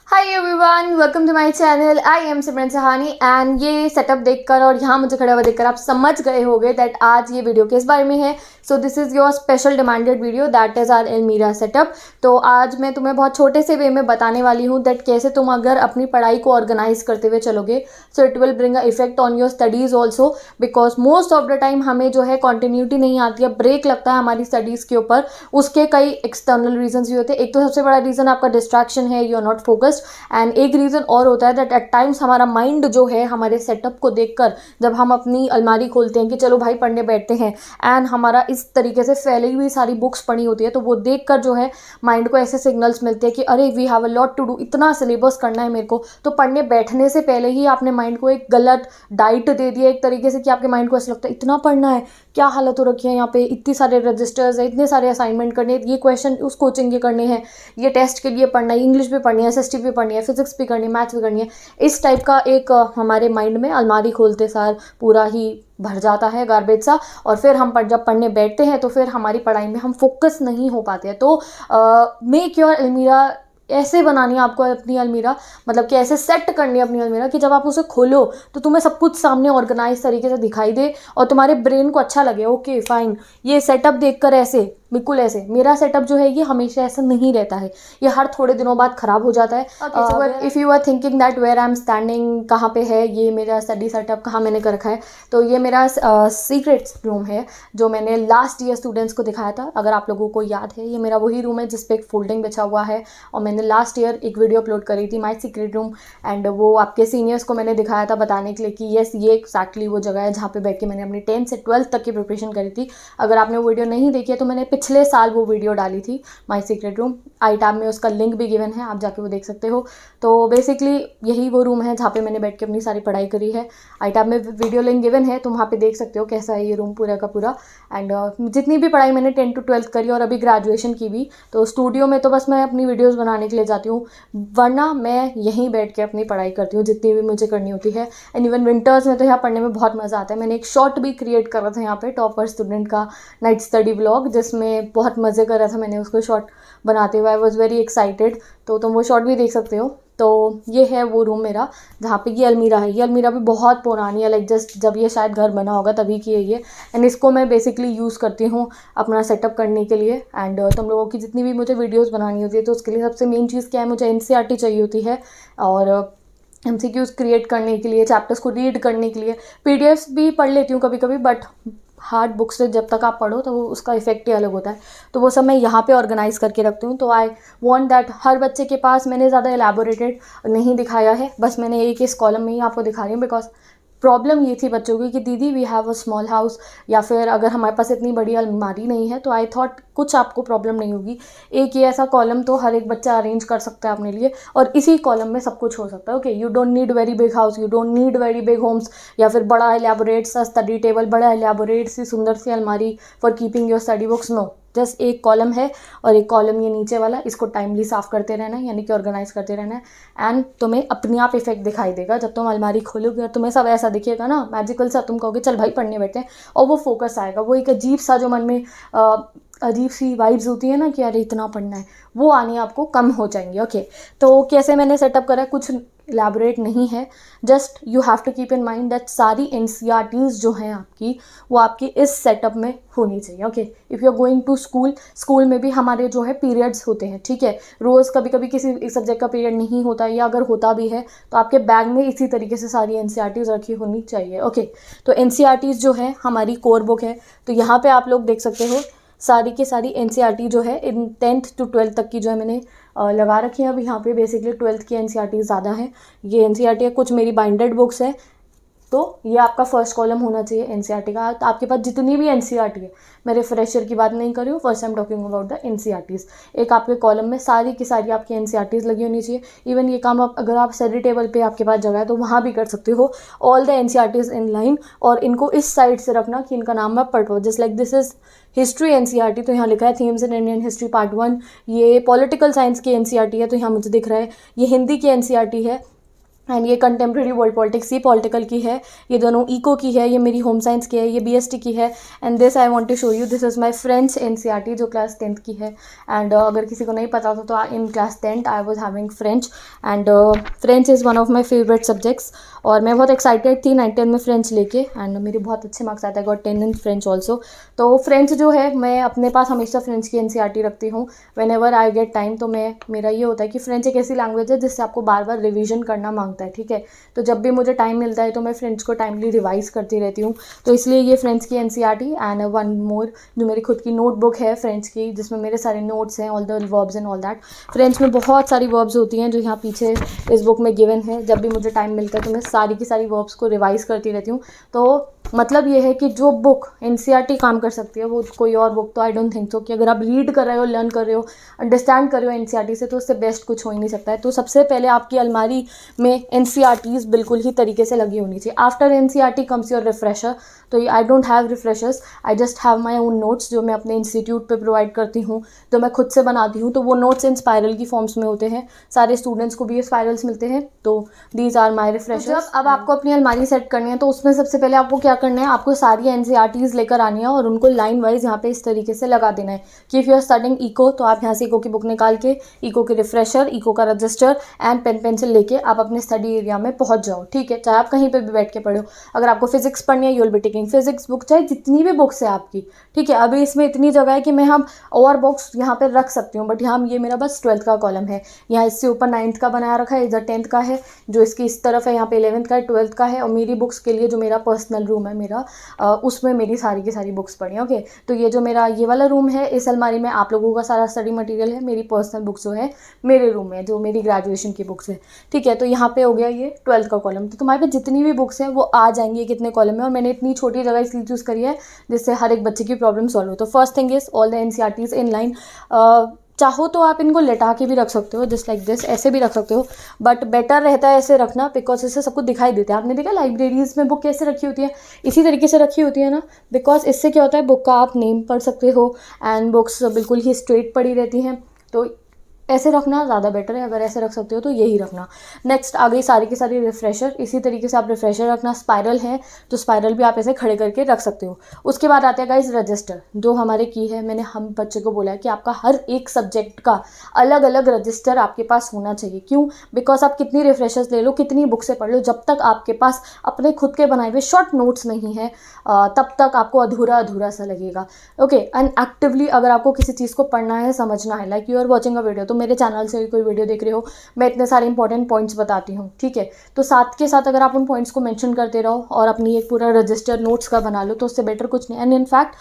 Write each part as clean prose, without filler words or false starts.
Hi everyone, welcome to my channel. I am Simran Sahani and ये setup देखकर और यहाँ मुझे खड़ा हुआ देखकर आप समझ गए होंगे दैट आज ये वीडियो किस बारे में है। So this is your special demanded video that is our almirah setup. तो आज मैं तुम्हें बहुत छोटे से वे में बताने वाली हूँ दैट कैसे तुम अगर अपनी पढ़ाई को ऑर्गेनाइज करते हुए चलोगे so it will bring a effect on your studies also, because most of the time हमें जो है कॉन्टिन्यूटी नहीं आती है, ब्रेक लगता है हमारी स्टडीज़ के ऊपर। उसके कई एक्सटर्नल रीजंस भी होते हैं। एक तो सबसे बड़ा रीज़न आपका डिस्ट्रैक्शन है, you are not focused. And एक रीज़न और होता है दैट एट टाइम्स हमारा माइंड जो है हमारे सेटअप को देखकर जब हम अपनी अलमारी खोलते हैं कि चलो भाई पढ़ने बैठते हैं एंड हमारा इस तरीके से फैली हुई सारी बुक्स पढ़ी होती है, तो वो देखकर जो है माइंड को ऐसे सिग्नल्स मिलते हैं कि अरे we have a lot to do, इतना सिलेबस करना है मेरे को। तो पढ़ने बैठने से पहले ही आपने माइंड को एक गलत डाइट दे दिया एक तरीके से कि आपके माइंड को ऐसा लगता है इतना पढ़ना है, क्या हालत हो रखी है यहाँ पे, इतने सारे रजिस्टर्स है, इतने सारे असाइनमेंट करने हैं, ये क्वेश्चन उस कोचिंग के करने हैं, ये टेस्ट के लिए पढ़ना है, इंग्लिश भी पढ़नी है, एसएसटी भी पढ़नी है, फिजिक्स भी करनी है, मैथ्स भी करनी है। इस टाइप का एक हमारे माइंड में अलमारी खोलते सार पूरा ही भर जाता है गार्बेज सा। और फिर हम जब पढ़ने बैठते हैं तो फिर हमारी पढ़ाई में हम फोकस नहीं हो पाते हैं। तो मेक योर अलमीरा ऐसे बनानी है आपको अपनी अलमीरा, मतलब कि ऐसे सेट करनी है अपनी अलमीरा कि जब आप उसे खोलो तो तुम्हें सब कुछ सामने ऑर्गेनाइज तरीके से दिखाई दे और तुम्हारे ब्रेन को अच्छा लगे। ओके फाइन, ये सेटअप देखकर ऐसे बिल्कुल ऐसे। मेरा सेटअप जो है ये हमेशा ऐसा नहीं रहता है, ये हर थोड़े दिनों बाद ख़राब हो जाता है। If you are thinking that where I am standing, कहाँ पे है ये मेरा स्टडी सेटअप, कहाँ मैंने कर रखा है, तो ये मेरा सीक्रेट रूम है जो मैंने लास्ट ईयर स्टूडेंट्स को दिखाया था। अगर आप लोगों को याद है, ये मेरा वही रूम है जिस पे एक फोल्डिंग बिछा हुआ है और मैंने लास्ट ईयर एक वीडियो अपलोड करी थी माई सीक्रेट रूम। एंड वो आपके सीनियर्स को मैंने दिखाया था बताने के लिए कि येस ये एक्जैक्टली वो जगह है जहाँ पे बैठ के मैंने अपनी 10th से 12th तक की प्रिपरेशन करी थी। अगर आपने वो वीडियो नहीं देखी है तो मैंने पिछले साल वो वीडियो डाली थी my secret room, I tab में उसका लिंक भी गिवन है, आप जाके वो देख सकते हो। तो बेसिकली यही वो रूम है जहाँ पे मैंने बैठ के अपनी सारी पढ़ाई करी है। आई टैब में वीडियो लिंक गिवन है, तो वहाँ पे देख सकते हो कैसा है ये रूम पूरा का पूरा। एंड जितनी भी पढ़ाई मैंने 10th to 12th करी और अभी ग्रेजुएशन की भी, तो स्टूडियो में तो बस मैं अपनी वीडियोज़ बनाने के लिए जाती हूँ, वरना मैं यहीं बैठ के अपनी पढ़ाई करती हूँ जितनी भी मुझे करनी होती है। एंड इवन विंटर्स में तो यहाँ पढ़ने में बहुत मज़ा आता है। मैंने एक शॉर्ट भी क्रिएट करा था यहाँ पे टॉपर स्टूडेंट का नाइट स्टडी व्लॉग, जिसमें बहुत मज़े कर रहा था मैंने उसको शॉर्ट बनाते हुए। आई वॉज वेरी एक्साइटेड, तो तुम वो शॉर्ट भी देख सकते हो। तो ये है वो रूम मेरा जहाँ पे ये अलमीरा है। ये अलमीरा भी बहुत पुरानी है, लाइक जस्ट जब ये शायद घर बना होगा तभी की है ये। एंड इसको मैं बेसिकली यूज़ करती हूँ अपना सेटअप करने के लिए। एंड तुम लोगों की जितनी भी मुझे वीडियोस बनानी होती है तो उसके लिए सबसे मेन चीज़ क्या है, मुझे एनसीईआरटी चाहिए होती है और एमसीक्यूज़ क्रिएट करने के लिए, चैप्टर्स को रीड करने के लिए। पीडीएफ्स भी पढ़ लेती हूँ कभी कभी, बट हार्ड बुक से जब तक आप पढ़ो तो वो उसका इफेक्ट ही अलग होता है। तो वो सब मैं यहाँ पे ऑर्गेनाइज़ करके रखती हूँ। तो आई वांट दैट हर बच्चे के पास, मैंने ज़्यादा एलैबोरेटेड नहीं दिखाया है, बस मैंने एक इस कॉलम में ही आपको दिखा रही हूँ। बिकॉज प्रॉब्लम ये थी बच्चों की कि दीदी we have a small house, या फिर अगर हमारे पास इतनी बड़ी अलमारी नहीं है, तो आई थॉट कुछ आपको प्रॉब्लम नहीं होगी, एक ये ऐसा कॉलम तो हर एक बच्चा अरेंज कर सकता है अपने लिए और इसी कॉलम में सब कुछ हो सकता है। Okay, you don't need very big house, you don't need very big homes, या फिर बड़ा एलैबोरेट सा स्टडी टेबल, बड़ा एलैबोरेट सी सुंदर सी अलमारी for keeping your study books. No, just एक कॉलम है और एक कॉलम ये नीचे वाला, इसको टाइमली साफ़ करते रहना है, यानी कि ऑर्गेनाइज करते रहना है। एंड तुम्हें अपने आप इफेक्ट दिखाई देगा जब तुम अलमारी खोलोगे और तुम्हें सब ऐसा दिखेगा ना मैजिकल सा, तुम कहोगे चल भाई पढ़ने बैठे हैं, और वो फोकस आएगा। वो एक अजीब सा जो मन में अजीब सी वाइब्स होती है ना कि अरे इतना पढ़ना है, वो आने आपको कम हो जाएंगे। ओके, तो कैसे मैंने सेटअप करा, कुछ इलेबोरेट नहीं है, just you have to keep in mind that सारी एनसीईआरटीज़ जो हैं आपकी, वो आपकी इस सेटअप में होनी चाहिए। Okay, if you are going to school, school में भी हमारे जो है पीरियड्स होते हैं, ठीक है, रोज़ कभी कभी किसी सब्जेक्ट का पीरियड नहीं होता, या अगर होता भी है तो आपके बैग में इसी तरीके से सारी एनसीईआरटीज़ रखी होनी चाहिए। ओके, तो एनसीईआरटीज़ जो है हमारी कोर बुक है, तो यहाँ पे आप लोग देख सकते हो सारी की सारी एनसीईआरटी जो है इन 10th to 12th तक की जो है मैंने लगा रखी है। अब यहाँ पे बेसिकली 12th की एनसीईआरटी ज़्यादा है। ये एनसीईआरटी है, कुछ मेरी बाइंडेड बुक्स है, तो ये आपका फर्स्ट कॉलम होना चाहिए एनसीईआरटी का। तो आपके पास जितनी भी एनसीईआरटी है, मेरे फ्रेशर की बात नहीं कर रही हूँ, first I am talking about the NCERTs, एक आपके कॉलम में सारी की सारी आपकी एनसीईआरटीज़ लगी होनी चाहिए। इवन ये काम आप अगर आप स्टडी टेबल पे आपके पास जगह है तो वहाँ भी कर सकते हो, all the NCERTs in line, और इनको इस साइड से रखना कि इनका नाम आप पढ़ो। Just like this is history NCERT, तो यहाँ लिखा है themes in Indian history part 1। ये पॉलिटिकल साइंस की एनसीईआरटी है, तो यहाँ मुझे दिख रहा है ये हिंदी की एनसीईआरटी है, एंड ये कंटेम्प्रेरी वर्ल्ड पॉलिटिक्स, ये पॉलिटिकल की है, ये दोनों इको की है, ये मेरी होम साइंस की है, ये बीएसटी की है। And this I want to show you, this is my French NCERT जो क्लास 10th की है। एंड अगर किसी को नहीं पता था तो in class 10th I was having French, and French is one of my favourite subjects. और मैं बहुत एक्साइटेड थी 9th 10th में फ्रेंच लेके, एंड मेरे बहुत अच्छे मार्क्स आते हैं, गॉट 10 इन फ्रेंच ऑल्सो। तो फ्रेंच जो है मैं अपने पास हमेशा फ्रेंच की एनसीईआरटी रखती हूँ when ever I get time. तो मेरा ये होता है कि फ्रेंच एक ऐसी लैंग्वेज है जिससे आपको बार बार रिविजन करना मांगता है, ठीक है। तो जब भी मुझे टाइम मिलता है तो मैं फ्रेंच को टाइमली रिवाइज करती रहती हूँ। तो इसलिए ये फ्रेंच की एनसीईआरटी एंड वन मोर जो मेरी खुद की नोटबुक है फ्रेंच की, जिसमें मेरे सारे नोट्स हैं, all the verbs and all that. French में बहुत सारी वर्ब्स होती हैं जो यहाँ पीछे इस बुक में गिवन है। जब भी मुझे टाइम मिलता है तो मैं सारी की सारी वर्ब्स को रिवाइज करती रहती हूँ। तो मतलब ये है कि जो बुक एनसीईआरटी काम कर सकती है वो कोई और बुक तो आई डोंट थिंक सो, कि अगर आप रीड कर रहे हो, लर्न कर रहे हो, अंडरस्टैंड कर रहे हो एनसीईआरटी से, तो उससे बेस्ट कुछ हो ही नहीं सकता है। तो सबसे पहले आपकी अलमारी में एनसीईआरटीज़ बिल्कुल ही तरीके से लगी होनी चाहिए। After NCERT comes your refresher. तो I don't have refreshers, I just have my own notes जो मैं अपने इंस्टीट्यूट पे प्रोवाइड करती हूँ, जो मैं खुद से बनाती हूँ। तो वो नोट्स इन स्पायरल की फॉर्म्स में होते हैं, सारे स्टूडेंट्स को भी ये स्पायरल्स मिलते हैं। तो दीज आर माई रिफ्रेशर्स। जब अब आपको अपनी अलमारी सेट करनी है तो उसमें सबसे पहले आपको क्या करना है, आपको सारी एनसीईआरटीज़ लेकर आनी है और उनको लाइन वाइज यहाँ पे इस तरीके से लगा देना है कि if you are studying eco तो आप यहाँ से इको की बुक निकाल के इको के रिफ्रेशर, इको का रजिस्टर एंड पेन पेंसिल लेके आप अपने स्टडी एरिया में पहुँच जाओ, ठीक है। चाहे आप कहीं पर भी बैठ के पढ़ो। अगर आपको फिजिक्स पढ़नी है, you will be taking physics book, चाहे जितनी भी बुक्स है आपकी, ठीक है। अभी इसमें इतनी जगह है कि मैं हम और बुक्स यहाँ पे रख सकती हूँ, बट यहाँ ये मेरा बस 12th का कॉलम है। यहाँ इससे ऊपर 9th का बनाया रखा है, इधर 10th का है, जो इसकी इस तरफ है यहाँ पे 11th का है, 12th का है। और मेरी बुक्स के लिए जो मेरा पर्सनल रूम है मेरा, उसमें मेरी सारी की सारी बुक्स पड़ी हैं, ओके। तो ये जो मेरा ये वाला रूम है, इस अलमारी में आप लोगों का सारा स्टडी मटेरियल है। मेरी पर्सनल बुक्स जो है मेरे रूम में, जो मेरी ग्रेजुएशन की बुक्स है, ठीक है। तो यहाँ पे हो गया ये 12th का कॉलम। तो तुम्हारे पास जितनी भी बुक्स हैं वो आ जाएंगी कितने कॉलम में। और मैंने इतनी छोटी जगह इसलिए चूज़ करी है जिससे हर एक बच्चे की प्रॉब्लम सॉल्व हो। तो first thing is all the NCERTs in line. चाहो तो आप इनको लेटा के भी रख सकते हो, जस्ट लाइक दिस, ऐसे भी रख सकते हो, बट बेटर रहता है ऐसे रखना, बिकॉज इससे सबको दिखाई देता है। आपने देखा लाइब्रेरीज में बुक कैसे रखी होती है, इसी तरीके से रखी होती है ना, बिकॉज इससे क्या होता है, बुक का आप नेम पढ़ सकते हो एंड बुक्स बिल्कुल ही स्ट्रेट पड़ी रहती हैं। तो ऐसे रखना ज़्यादा बेटर है, अगर ऐसे रख सकते हो तो यही रखना। नेक्स्ट आ गई सारी की सारी रिफ्रेशर, इसी तरीके से आप रिफ्रेशर रखना। स्पायरल है तो स्पायरल भी आप ऐसे खड़े करके रख सकते हो। उसके बाद आते हैं गाइस रजिस्टर, जो हमारे की है। मैंने हम बच्चे को बोला है कि आपका हर एक सब्जेक्ट का अलग अलग रजिस्टर आपके पास होना चाहिए। क्यों? बिकॉज आप कितनी रिफ्रेशर्स ले लो, कितनी बुक से पढ़ लो, जब तक आपके पास अपने खुद के बनाए हुए शॉर्ट नोट्स नहीं है तब तक आपको अधूरा अधूरा सा लगेगा, ओके। एंड एक्टिवली अगर आपको किसी चीज़ को पढ़ना है, समझना है, like you are watching a video, तो मेरे चैनल से कोई वीडियो देख रहे हो, मैं इतने सारे इंपॉर्टेंट पॉइंट्स बताती हूँ, ठीक है। तो साथ के साथ अगर आप उन पॉइंट्स को मेंशन करते रहो और अपनी एक पूरा रजिस्टर नोट्स का बना लो तो उससे बेटर कुछ नहीं। एंड इनफैक्ट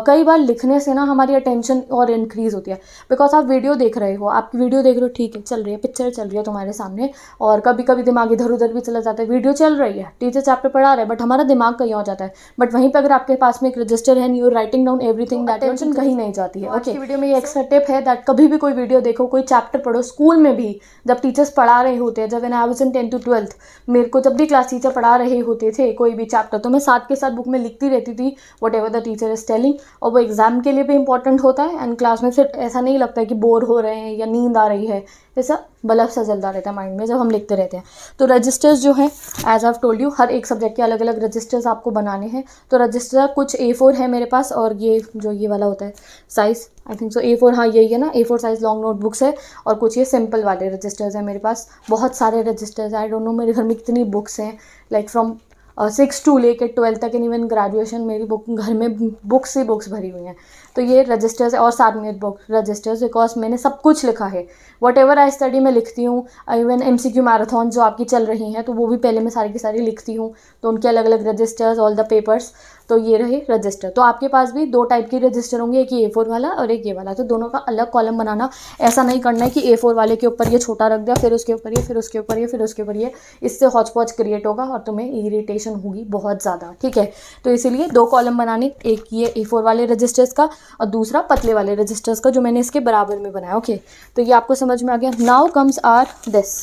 कई बार लिखने से ना हमारी अटेंशन और इंक्रीज़ होती है, बिकॉज आप वीडियो देख रहे हो, आपकी वीडियो देख रहे हो, ठीक है, चल रही है, पिक्चर चल रही है तुम्हारे सामने, और कभी कभी दिमाग इधर उधर भी चला जाता है। वीडियो चल रही है, टीचर चैप्टर पढ़ा रहे हैं, बट हमारा दिमाग कहीं और जाता है। बट वहीं पर अगर आपके पास में एक रजिस्टर है, you writing down everything, that attention कहीं नहीं जाती है, ओके। वीडियो में ये एक्स्ट्रा टिप है दैट कभी भी कोई वीडियो देखो, कोई चैप्टर पढ़ो, स्कूल में भी जब टीचर्स पढ़ा रहे होते हैं, जब when I was in 10th to 12th, मेरे को जब भी क्लास टीचर पढ़ा रहे होते थे कोई भी चैप्टर, तो मैं साथ के साथ बुक में लिखती रहती थी what ever the teacher is telling. और वो एग्जाम के लिए भी इंपॉर्टेंट होता है एंड क्लास में फिर ऐसा नहीं लगता है कि बोर हो रहे हैं या नींद आ रही है, ऐसा बल्ब सा जलता रहता है माइंड में जब हम लिखते रहते हैं। तो रजिस्टर्स जो हैं, as I have told you, हर एक सब्जेक्ट के अलग अलग रजिस्टर्स आपको बनाने हैं। तो रजिस्टर कुछ A4 है मेरे पास, और ये जो ये वाला होता है size, I think so A4, हाँ यही है ना, A4 साइज़ लॉन्ग नोटबुक्स है। और कुछ ये सिंपल वाले रजिस्टर्स हैं मेरे पास, बहुत सारे रजिस्टर्स। आई डोंट नो मेरे घर में कितनी बुक्स हैं, लाइक फ्रॉम 6 to लेकर 12 तक, एंड इवन ग्रेजुएशन मेरी बुक घर में बुक्स ही बुक्स भरी हुई हैं। तो ये रजिस्टर्स है, और साथ में बुक रजिस्टर्स, बिकॉज मैंने सब कुछ लिखा है, वट एवर आई स्टडी मैं लिखती हूँ। इवन MCQ मैराथन जो आपकी चल रही हैं तो वो भी पहले मैं सारी की सारी लिखती हूँ, तो उनके अलग अलग रजिस्टर्स, ऑल द पेपर्स। तो ये रहे रजिस्टर। तो आपके पास भी 2 टाइप के रजिस्टर होंगे, एक A4 वाला और एक ये वाला। तो दोनों का अलग कॉलम बनाना, ऐसा नहीं करना है कि A4 वाले के ऊपर ये छोटा रख दिया, फिर उसके ऊपर ये, फिर उसके ऊपर ये, फिर उसके ऊपर ये। इससे हौच पौच क्रिएट होगा और तुम्हें इरिटेशन होगी बहुत ज़्यादा, ठीक है। तो इसीलिए 2 कॉलम बनाने, एक ये A4 वाले रजिस्टर्स का और दूसरा पतले वाले रजिस्टर्स का, जो मैंने इसके बराबर में बनाया, ओके। तो ये आपको समझ में आ गया। Now comes our this.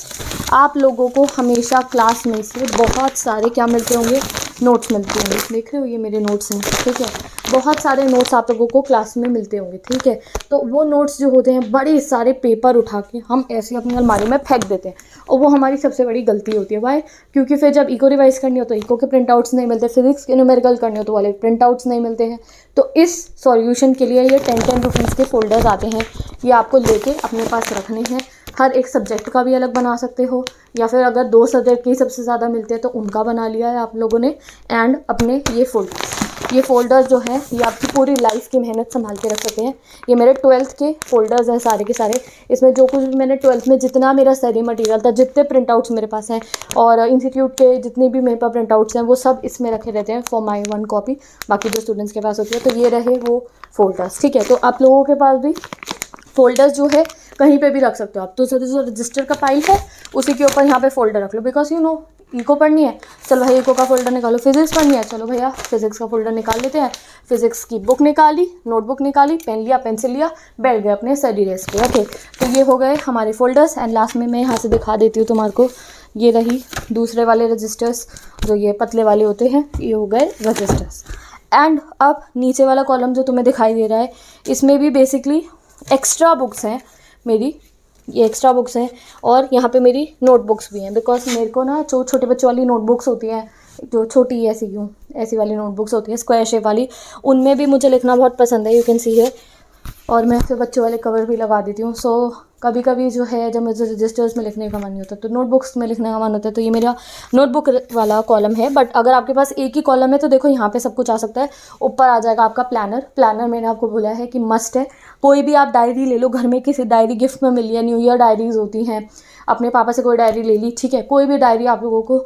आप लोगों को हमेशा क्लास में से बहुत सारे क्या मिलते होंगे, नोट्स मिलते होंगे। देख रहे हो ये मेरे नोट्स हैं, ठीक है। बहुत सारे नोट्स आप लोगों को क्लास में मिलते होंगे, ठीक है। तो वो नोट्स जो होते हैं, बड़े सारे पेपर उठा के हम ऐसे अपनी अलमारी में फेंक देते हैं और वो हमारी सबसे बड़ी गलती होती है। वाई? क्योंकि फिर जब इको रिवाइज करनी हो तो इको के प्रिंट आउट्स नहीं मिलते, फिजिक्स के न्यूमेरिकल करने हो तो वाले प्रिंट आउट्स नहीं मिलते हैं। तो इस सॉल्यूशन के लिए ये 10 रुपीज़ के फोल्डर्स आते हैं, ये आपको लेके अपने पास रखने हैं। हर एक सब्जेक्ट का भी अलग बना सकते हो, या फिर अगर 2 सब्जेक्ट के सबसे ज़्यादा मिलते हैं तो उनका बना लिया है आप लोगों ने। एंड अपने ये फोल्डर्स जो हैं ये आपकी पूरी लाइफ की मेहनत संभाल के रख सकते हैं। ये मेरे 12th के फोल्डर्स हैं सारे के सारे। इसमें जो कुछ भी मैंने 12th में जितना मेरा स्टडी मटेरियल था, जितने प्रिंट आउट्स मेरे पास हैं और इंस्टीट्यूट के जितने भी मेरे पास प्रिंट आउट्स हैं, वो सब इसमें रखे रहते हैं फॉर माई 1 कॉपी। बाकी जो स्टूडेंट्स के पास होती है, तो ये रहे वो फोल्डर्स, ठीक है। तो आप लोगों के पास भी फोल्डर्स जो है कहीं पे भी रख सकते हो आप। तो जो रजिस्टर का फाइल है उसी के ऊपर यहाँ पे फोल्डर रख लो, बिकॉज यू नो इको पढ़नी है, चलो भाई इको का फोल्डर निकालो। फिजिक्स पढ़नी है, चलो भैया फिजिक्स का फोल्डर निकाल लेते हैं। फिजिक्स की बुक निकाली, नोटबुक निकाली, पेन लिया, पेंसिल लिया, बैठ गए अपने स्टडी डेस्क पे। ओके, तो ये हो गए हमारे फोल्डर्स। एंड लास्ट में मैं यहाँ से दिखा देती हूँ तुम्हारे को, ये रही दूसरे वाले रजिस्टर्स, जो ये पतले वाले होते हैं, ये हो गए रजिस्टर्स। एंड अब नीचे वाला कॉलम जो तुम्हें दिखाई दे रहा है, इसमें भी बेसिकली एक्स्ट्रा बुक्स हैं मेरी, ये एक्स्ट्रा बुक्स हैं। और यहाँ पे मेरी नोटबुक्स भी हैं, बिकॉज मेरे को ना जो छोटे बच्चों वाली नोटबुक्स होती हैं, जो छोटी ऐसी वाली नोटबुक्स होती हैं स्क्वायर शेप वाली, उनमें भी मुझे लिखना बहुत पसंद है, यू कैन सी है। और मैं फिर बच्चों वाले कवर भी लगा देती हूँ। सो कभी कभी जो है जब मुझे रजिस्टर्स में लिखने का मन नहीं होता तो नोटबुक्स में लिखने का मन होता है, तो ये मेरा नोटबुक वाला कॉलम है। बट अगर आपके पास एक ही कॉलम है तो देखो यहाँ पे सब कुछ आ सकता है। ऊपर आ जाएगा आपका प्लानर मैंने आपको बोला है कि मस्ट है। कोई भी आप डायरी ले लो, घर में किसी डायरी गिफ्ट में मिली है, न्यू ईयर डायरीज होती हैं, अपने पापा से कोई डायरी ले ली, ठीक है। कोई भी डायरी आप लोगों को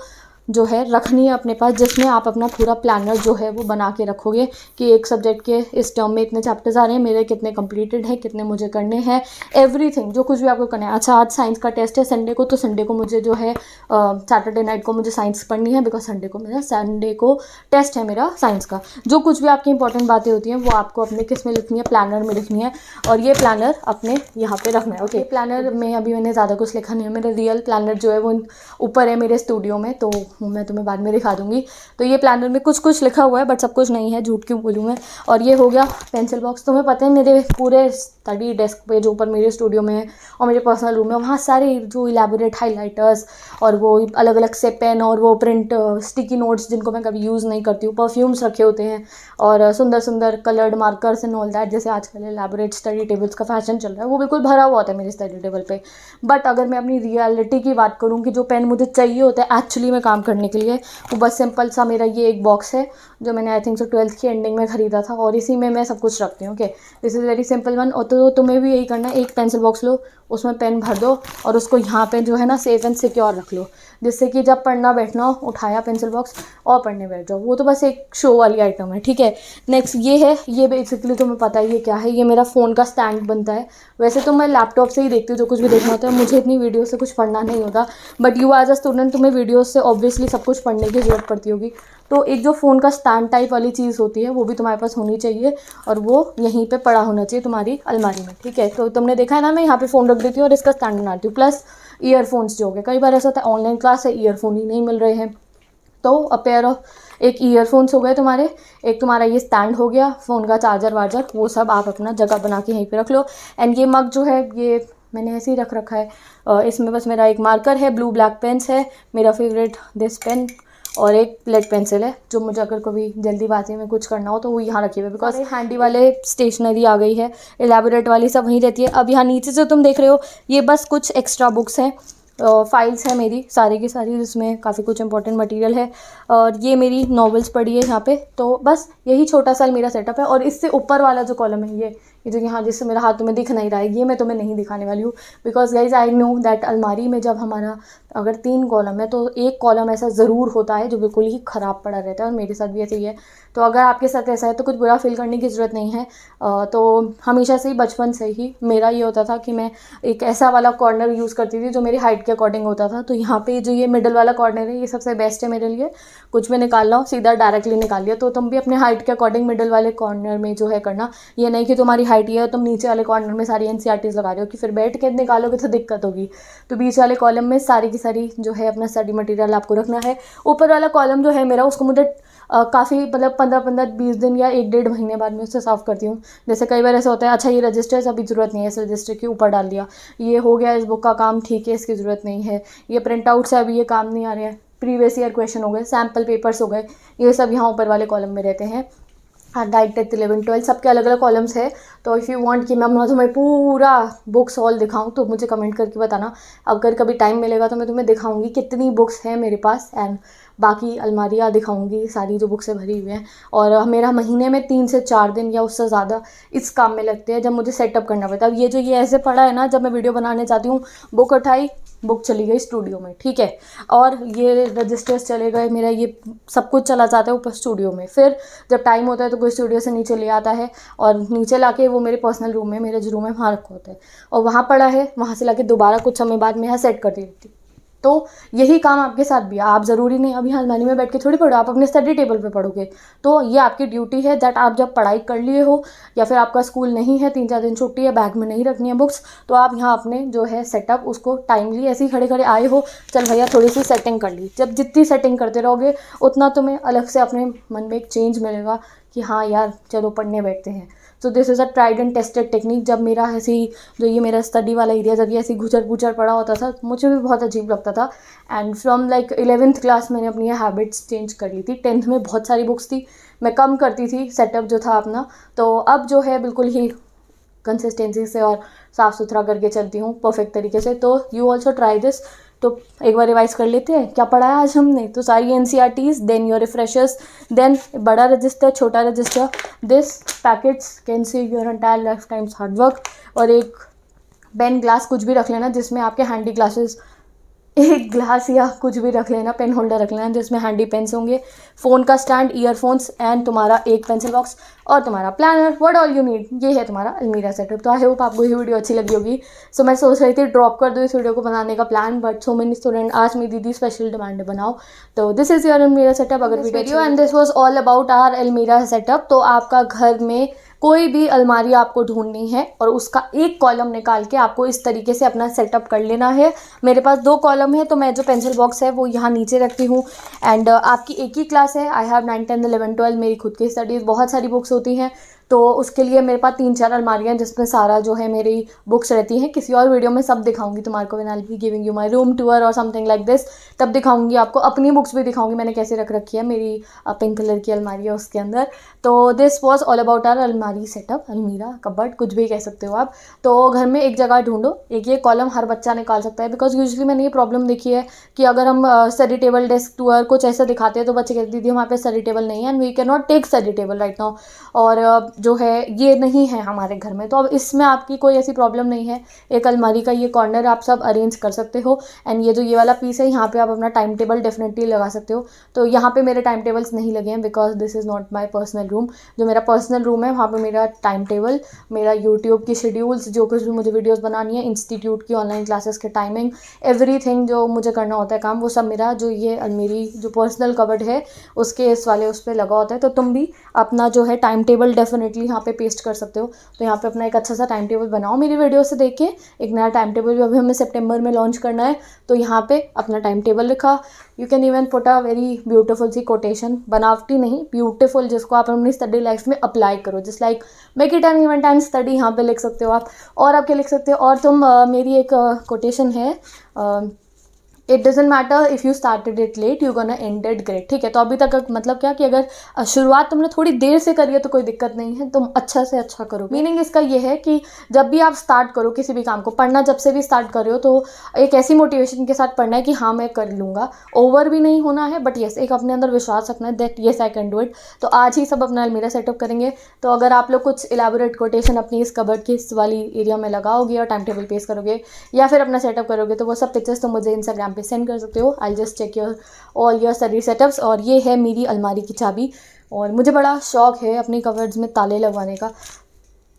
जो है रखनी है अपने पास, जिसमें आप अपना पूरा प्लानर जो है वो बना के रखोगे कि एक सब्जेक्ट के इस टर्म में इतने चैप्टर्स आ रहे हैं, मेरे कितने कंप्लीटेड हैं, कितने मुझे करने हैं, एवरीथिंग जो कुछ भी आपको करना है। अच्छा, आज साइंस का टेस्ट है संडे को, तो संडे को मुझे जो है सैटरडे नाइट को मुझे साइंस पढ़नी है, बिकॉज संडे को टेस्ट है मेरा साइंस का। जो कुछ भी आपकी इंपॉर्टेंट बातें होती हैं वो आपको अपने किस में लिखनी है, प्लानर में लिखनी है। और ये प्लानर अपने यहाँ पे रखना है। ओके, प्लानर में अभी मैंने ज़्यादा कुछ लिखा नहीं है, मेरा रियल प्लानर जो है वो ऊपर है मेरे स्टूडियो में, तो मैं तुम्हें बाद में दिखा दूंगी। तो ये प्लानर में कुछ लिखा हुआ है, बट सब कुछ नहीं है, झूठ क्यों बोलूँ मैं। और ये हो गया पेंसिल बॉक्स। तुम्हें पता है मेरे पूरे स्टडी डेस्क पे जो ऊपर मेरे स्टूडियो में है और मेरे पर्सनल रूम में, वहाँ सारे जो इलेबोरेट हाइलाइटर्स और वो अलग अलग से पेन और वो प्रिंट स्टिकी नोट्स जिनको मैं कभी यूज़ नहीं करती हूँ, परफ्यूम्स रखे होते हैं और सुंदर सुंदर coloured markers and all that. जैसे आजकल इलेबोरेट स्टडी टेबल्स का फैशन चल रहा है, वो बिल्कुल भरा हुआ होता है मेरे स्टडी टेबल पे। बट अगर मैं अपनी रियलिटी की बात करूँ कि जो पेन मुझे चाहिए होता है एक्चुअली में काम करने के लिए, वो बस सिंपल सा मेरा ये एक बॉक्स है जो मैंने आई थिंक 12th की एंडिंग में ख़रीदा था, और इसी में मैं सब कुछ रखती हूँ। Okay, this is very simple one. और तो तुम्हें भी यही करना है, एक पेंसिल बॉक्स लो, उसमें पेन भर दो और उसको यहाँ पे जो है ना सेफ एंड सिक्योर रख लो, जिससे कि जब पढ़ना बैठना हो उठाया पेंसिल बॉक्स और पढ़ने बैठ जाओ। वो तो बस एक शो वाली आइटम है, ठीक है। नेक्स्ट ये है, ये बेसिकली तुम्हें पता है ये क्या है, ये मेरा फ़ोन का स्टैंड बनता है। वैसे तो मैं लैपटॉप से ही देखती हूँ जो कुछ भी देखना होता है, मुझे इतनी वीडियो से कुछ पढ़ना नहीं होता, but you as a student तुम्हें वीडियो से ऑब्वियसली सब कुछ पढ़ने की ज़रूरत पड़ती होगी। तो एक जो फ़ोन का स्टैंड टाइप वाली चीज़ होती है वो भी तुम्हारे पास होनी चाहिए, और वो यहीं पे पड़ा होना चाहिए तुम्हारी अलमारी में, ठीक है। तो तुमने देखा है ना, मैं यहाँ पे फ़ोन रख देती हूँ और इसका स्टैंड बनाती हूँ। प्लस ईयरफोन्स जो हो गए, कई बार ऐसा होता है ऑनलाइन क्लास है, ईयरफोन ही नहीं मिल रहे हैं, तो अ पेयर ऑफ एक ईयरफोन्स हो गए तुम्हारे, एक तुम्हारा ये स्टैंड हो गया, फ़ोन का चार्जर वार्जर, वो सब आप अपना जगह बना के यहीं पे रख लो। एंड ये मग जो है ये मैंने ऐसे ही रख रखा है, इसमें बस मेरा एक मार्कर है, ब्लू ब्लैक पेन्स है, मेरा फेवरेट दिस पेन, और एक लेड पेंसिल है, जो मुझे अगर कभी जल्दीबाजी में कुछ करना हो तो वो यहाँ रखी हुई है, बिकॉज हैंडी वाले स्टेशनरी आ गई है, एलैबोरेट वाली सब वहीं रहती है। अब यहाँ नीचे जो तुम देख रहे हो ये बस कुछ एक्स्ट्रा बुक्स हैं, फाइल्स है मेरी सारी की सारी, जिसमें काफ़ी कुछ इंपॉर्टेंट मटेरियल है, और ये मेरी नॉवेल्स पढ़ी है यहाँ पे। तो बस यही छोटा सा मेरा सेटअप है। और इससे ऊपर वाला जो कॉलम है ये जो यहाँ जिससे मेरा हाथ तुम्हें दिख नहीं रहा है, ये मैं तुम्हें नहीं दिखाने वाली हूँ, because guys I know that अलमारी में जब हमारा अगर 3 कॉलम है तो एक कॉलम ऐसा ज़रूर होता है जो बिल्कुल ही ख़राब पड़ा रहता है, और मेरे साथ भी ऐसे ही है। तो अगर आपके साथ ऐसा है तो कुछ बुरा फील करने की ज़रूरत नहीं है। तो हमेशा से ही बचपन से ही मेरा ये होता था कि मैं एक ऐसा वाला कॉर्नर यूज़ करती थी जो मेरी हाइट के अकॉर्डिंग होता था। तो यहाँ पे जो ये मिडल वाला कॉर्नर है ये सबसे बेस्ट है मेरे लिए, कुछ भी निकालना हो सीधा डायरेक्टली निकाल लिया। तो तुम भी अपने हाइट के अकॉर्डिंग मिडल वाले कॉर्नर में जो है करना, ये नहीं कि तुम्हारी हाइट ये है तुम नीचे वाले कॉर्नर में सारी एनसीईआरटीज़ लगा रहे हो कि फिर बैठ के निकालोगे तो दिक्कत होगी। तो बीच वाले कॉलम में सारी की सारी जो है अपना स्टडी मटेरियल आपको रखना है। ऊपर वाला कॉलम जो है मेरा, उसको मुझे काफ़ी मतलब 15-20 दिन या 1-1.5 महीने बाद मैं उसे साफ़ करती हूँ। जैसे कई बार ऐसा होता है, अच्छा ये रजिस्टर है, अभी ज़रूरत नहीं है, इस रजिस्टर के ऊपर डाल दिया, ये हो गया, इस बुक का काम ठीक है, इसकी ज़रूरत नहीं है, ये प्रिंट आउट्स है, अभी ये काम नहीं आ रहे हैं, प्रीवियस ईयर क्वेश्चन हो गए, सैम्पल पेपर्स हो गए, ये सब यहाँ ऊपर वाले कॉलम में रहते हैं। हाँ, 9th 10th 11th 12th सबके अलग अलग कॉलम्स है। तो इफ़ यू वांट कि मैं अपना तुम्हें पूरा बुक्स हॉल दिखाऊं तो मुझे कमेंट करके बताना। अगर कभी टाइम मिलेगा तो मैं तुम्हें दिखाऊंगी कितनी बुक्स हैं मेरे पास, एंड बाकी अलमारियाँ दिखाऊंगी सारी जो बुक्स से भरी हुई हैं। और मेरा महीने में 3 से 4 दिन या उससे ज़्यादा इस काम में लगते हैं, जब मुझे सेटअप करना पड़ता है। अब ये ऐसे पड़ा है ना, जब मैं वीडियो बनाने जाती हूँ, बुक उठाई, बुक चली गई स्टूडियो में, ठीक है, और ये रजिस्टर्स चले गए, मेरा ये सब कुछ चला जाता है ऊपर स्टूडियो में। फिर जब टाइम होता है तो कोई स्टूडियो से नीचे ले आता है और नीचे लाके वो मेरे पर्सनल रूम में, मेरा जो रूम है वहाँ रखा होता है, और वहाँ पड़ा है, वहाँ से लाके दोबारा कुछ समय बाद मैं यहाँ सेट करती रहती। तो यही काम आपके साथ भी है। आप ज़रूरी नहीं अभी अलमारी में बैठ के थोड़ी पढ़ो, आप अपने स्टडी टेबल पे पढ़ोगे। तो ये आपकी ड्यूटी है दैट आप जब पढ़ाई कर लिए हो या फिर आपका स्कूल नहीं है, 3-4 दिन छुट्टी है, बैग में नहीं रखनी है बुक्स, तो आप यहाँ अपने जो है सेटअप उसको टाइमली ऐसे ही खड़े खड़े आए हो, चल भैया थोड़ी सी सेटिंग कर ली। जब जितनी सेटिंग करते रहोगे उतना तुम्हें अलग से अपने मन में एक चेंज मिलेगा कि हाँ यार चलो पढ़ने बैठते हैं। सो this is a tried and tested technique. जब मेरा ऐसे ही जो ये मेरा स्टडी वाला एरिया जब ये ऐसे घुचर पुचर पड़ा होता था, मुझे भी बहुत अजीब लगता था। And from like 11th class मैंने अपनी ये हैबिट्स चेंज कर ली थी। 10th में बहुत सारी बुक्स थी, मैं कम करती थी सेटअप जो था अपना, तो अब जो है बिल्कुल ही कंसिस्टेंसी से और साफ़ सुथरा करके चलती हूँ परफेक्ट तरीके से। तो यू ऑल्सो ट्राई दिस। तो एक बार रिवाइज कर लेते हैं क्या पढ़ा है आज हमने। तो सारी NCERTs, then your refreshers, then बड़ा रजिस्टर, छोटा register, this packets can see your entire life times hard work, और एक पेन ग्लास कुछ भी रख लेना जिसमें आपके हैंडी ग्लासेस, एक ग्लास या कुछ भी रख लेना, पेन होल्डर रख लेना जिसमें हैंडी पेन्स होंगे, फ़ोन का स्टैंड, ईयरफोन्स, एंड तुम्हारा एक पेंसिल बॉक्स और तुम्हारा planner. What all you need. ये है तुम्हारा अलमीरा सेटअप। तो आई होप आपको ये वीडियो अच्छी लगी होगी। सो मैं सोच रही थी ड्रॉप कर दूँ इस वीडियो को बनाने का plan, but so many student आज मेरी दीदी स्पेशल डिमांड बनाओ। तो this is your almirah setup. अगर video and this was all about our almirah setup. तो आपका घर में कोई भी अलमारी आपको ढूंढनी है और उसका एक कॉलम निकाल के आपको इस तरीके से अपना सेटअप कर लेना है। मेरे पास 2 कॉलम है, तो मैं जो पेंसिल बॉक्स है वो यहाँ नीचे रखती हूँ। एंड आपकी एक ही क्लास है, I have 9th 10th 11th 12th, मेरी खुद की स्टडीज़, बहुत सारी बुक्स होती हैं, तो उसके लिए मेरे पास 3-4 अलमारियाँ जिसमें सारा जो है मेरी बुक्स रहती हैं। किसी और वीडियो में सब दिखाऊंगी तुम्हारे को, when I will be giving you my room tour और समथिंग लाइक दिस, तब दिखाऊंगी आपको। अपनी बुक्स भी दिखाऊंगी मैंने कैसे रख रखी है, मेरी पिंक कलर की अलमारी है उसके अंदर। तो this was all about our almari setup, almirah, cupboard, कुछ भी कह सकते हो आप। तो घर में एक जगह ढूंढो, एक ये कॉलम हर बच्चा निकाल सकता है, बिकॉज यूजुअली मैंने ये प्रॉब्लम देखी है कि अगर हम स्टडी टेबल, डेस्क टूर कुछ ऐसा दिखाते हैं तो बच्चे कहते दीदी हमारे पास स्टडी टेबल नहीं है and we can not take study table right now, और जो है ये नहीं है हमारे घर में। तो अब इसमें आपकी कोई ऐसी प्रॉब्लम नहीं है। एक अलमारी का ये कॉर्नर आप सब अरेंज कर सकते हो, एंड ये जो ये वाला पीस है यहाँ पे आप अपना टाइम टेबल डेफिनेटली लगा सकते हो। तो यहाँ पे मेरे टाइम टेबल्स नहीं लगे हैं because this is not my personal room. जो मेरा पर्सनल रूम है वहाँ पे मेरा टाइम टेबल, मेरा यूट्यूब की शेड्यूल्स, जो कुछ भी मुझे वीडियोज़ बनानी है, इंस्टीट्यूट की ऑनलाइन क्लासेस के टाइमिंग, एवरीथिंग जो मुझे करना होता है काम, वो सब मेरा जो ये मेरी जो पर्सनल कबर्ड है उसके इस वाले उस पर लगा होता है। तो तुम भी अपना जो है टाइम टेबल डेफिनेटली यहाँ पे पेस्ट कर सकते हो। तो यहाँ पे अपना एक अच्छा सा टाइम टेबल बनाओ मेरी वीडियो से देख के। एक नया टाइम टेबल भी अभी हमें सितंबर में लॉन्च करना है, तो यहाँ पे अपना टाइम टेबल लिखा। You can even put a very beautiful सी कोटेशन, बनावटी नहीं, ब्यूटीफुल, जिसको आप अपनी स्टडी लाइफ में अप्लाई करो, just like make it an even time study, यहाँ पे लिख सकते हो आप। और आप क्या लिख सकते हो, और तुम मेरी एक कोटेशन है, it doesn't matter if you started it let you gonna and it great. ठीक है, तो अभी तक मतलब क्या कि अगर शुरुआत तुमने थोड़ी देर से करी है तो कोई दिक्कत नहीं है, तुम अच्छा से अच्छा करो। मीनिंग इसका ये है कि जब भी आप स्टार्ट करो किसी भी काम को, पढ़ना जब से भी स्टार्ट कर रहे हो तो एक ऐसी मोटिवेशन के साथ पढ़ना है कि हाँ मैं कर लूँगा। ओवर भी नहीं होना है, बट येस एक अपने अंदर विश्वास रखना है that yes I can do it. तो आज ही सब अपना अलमीरा सेटअप करेंगे। तो अगर आप लोग कुछ इलेबोरेट कोटेशन अपनी इस कबर्ड की इस वाली एरिया में लगाओगे और टाइम टेबल पेस्ट करोगे या फिर अपना सेटअप करोगे, तो वो सब पिक्चर्स तो मुझे इंस्टाग्राम पे सेंड कर सकते हो। I just check your all your study setups. और ये है मेरी अलमारी की चाबी, और मुझे बड़ा शौक है अपनी कबर्ड्स में ताले लगवाने का।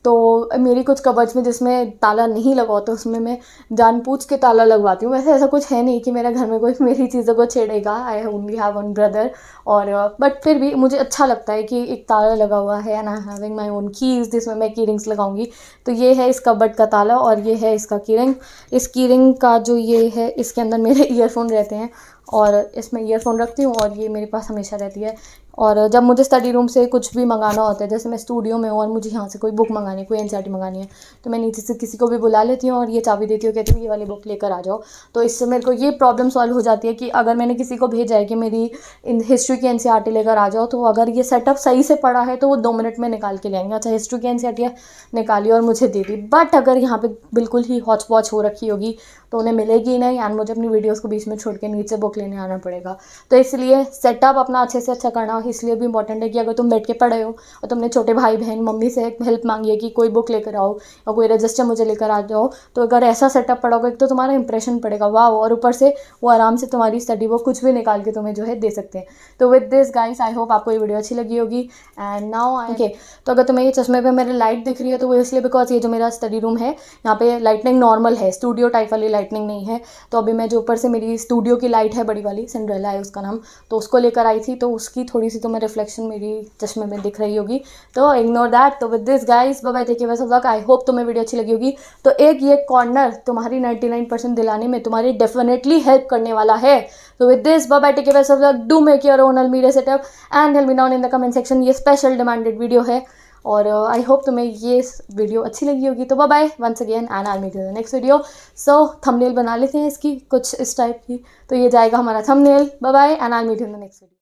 तो मेरी कुछ कबर्ड्स में जिसमें ताला नहीं लगा होता उसमें मैं जानबूझ के ताला लगवाती हूँ। वैसे ऐसा कुछ है नहीं कि मेरे घर में कोई मेरी चीज़ों को छेड़ेगा, I only have one brother, और बट फिर भी मुझे अच्छा लगता है कि एक ताला लगा हुआ है and I having my own keys जिसमें मैं की रिंग्स लगाऊंगी। तो ये है इस कबर्ड का ताला और ये है इसका की रिंग। इस की रिंग का जो ये है इसके अंदर मेरे ईयरफोन रहते हैं, और इसमें ईयरफोन रखती हूँ और ये मेरे पास हमेशा रहती है। और जब मुझे स्टडी रूम से कुछ भी मंगाना होता है, जैसे मैं स्टूडियो में हूँ और मुझे यहाँ से कोई बुक मंगानी है, कोई एनसीईआरटी मंगानी है, तो मैं नीचे से किसी को भी बुला लेती हूँ और ये चाबी देती हूँ, कहती हूँ ये वाली बुक लेकर आ जाओ। तो इससे मेरे को ये प्रॉब्लम सॉल्व हो जाती है कि अगर मैंने किसी को भेजा है कि मेरी इन हिस्ट्री की एनसीईआरटी लेकर आ जाओ, तो अगर ये सेटअप सही से पड़ा है तो वो 2 मिनट में निकाल के ले आएंगे। अच्छा, हिस्ट्री की एनसीईआरटी निकाली और मुझे दे दी, बट अगर यहाँ पे बिल्कुल ही हॉच पॉच हो रखी होगी तो उन्हें मिलेगी ही नहीं एंड मुझे अपनी वीडियोस को बीच में छोड़ के नीचे बुक लेने आना पड़ेगा। तो इसलिए सेटअप अपना अच्छे से अच्छा करना इसलिए भी इंपॉर्टेंट है कि अगर तुम बैठ के पढ़े हो और तुमने छोटे भाई बहन मम्मी से हेल्प मांगी है कि कोई बुक लेकर आओ या कोई रजिस्टर मुझे लेकर आ जाओ, तो अगर ऐसा सेटअप पड़ा होगा, एक तो तुम्हारा इंप्रेशन पड़ेगा वाह, और ऊपर से वो आराम से तुम्हारी स्टडी बुक कुछ भी निकाल के तुम्हें जो है दे सकते हैं। तो with this guys, I hope आपको ये वीडियो अच्छी लगी होगी। एंड नाउ ओके, तो अगर तुम्हें ये चश्मे पे मेरी लाइट दिख रही है तो वो इसलिए बिकॉज ये जो मेरा स्टडी रूम है यहाँ पे लाइटनिंग नॉर्मल है, स्टूडियो टाइप वाली लाइटनिंग नहीं है। तो अभी मैं जो ऊपर से मेरी स्टूडियो की लाइट है बड़ी वाली, सिंड्रेला है उसका नाम, तो उसको लेकर आई थी, तो उसकी थोड़ी सी तुम्हें रिफ्लेक्शन मेरी चश्मे में दिख रही होगी, तो इग्नोर दैट। तो with this guys, bye bye, take care of luck. I hope तुम्हें वीडियो अच्छी लगी होगी। तो एक ये कॉर्नर तुम्हारी 99% दिलाने में तुम्हारी डेफिनेटली हेल्प करने वाला है। तो with this, bye bye, take care of luck. Do make your own अलमीरा setup and tell me down in the comment section. ये स्पेशल डिमांडेड वीडियो है और आई होप तुम्हें ये वीडियो अच्छी लगी होगी। तो bye bye once again and I meet you in the next video. So thumbnail बना लेते हैं इसकी कुछ इस टाइप की, तो ये जाएगा हमारा thumbnail. Bye bye and I meet you in the next video.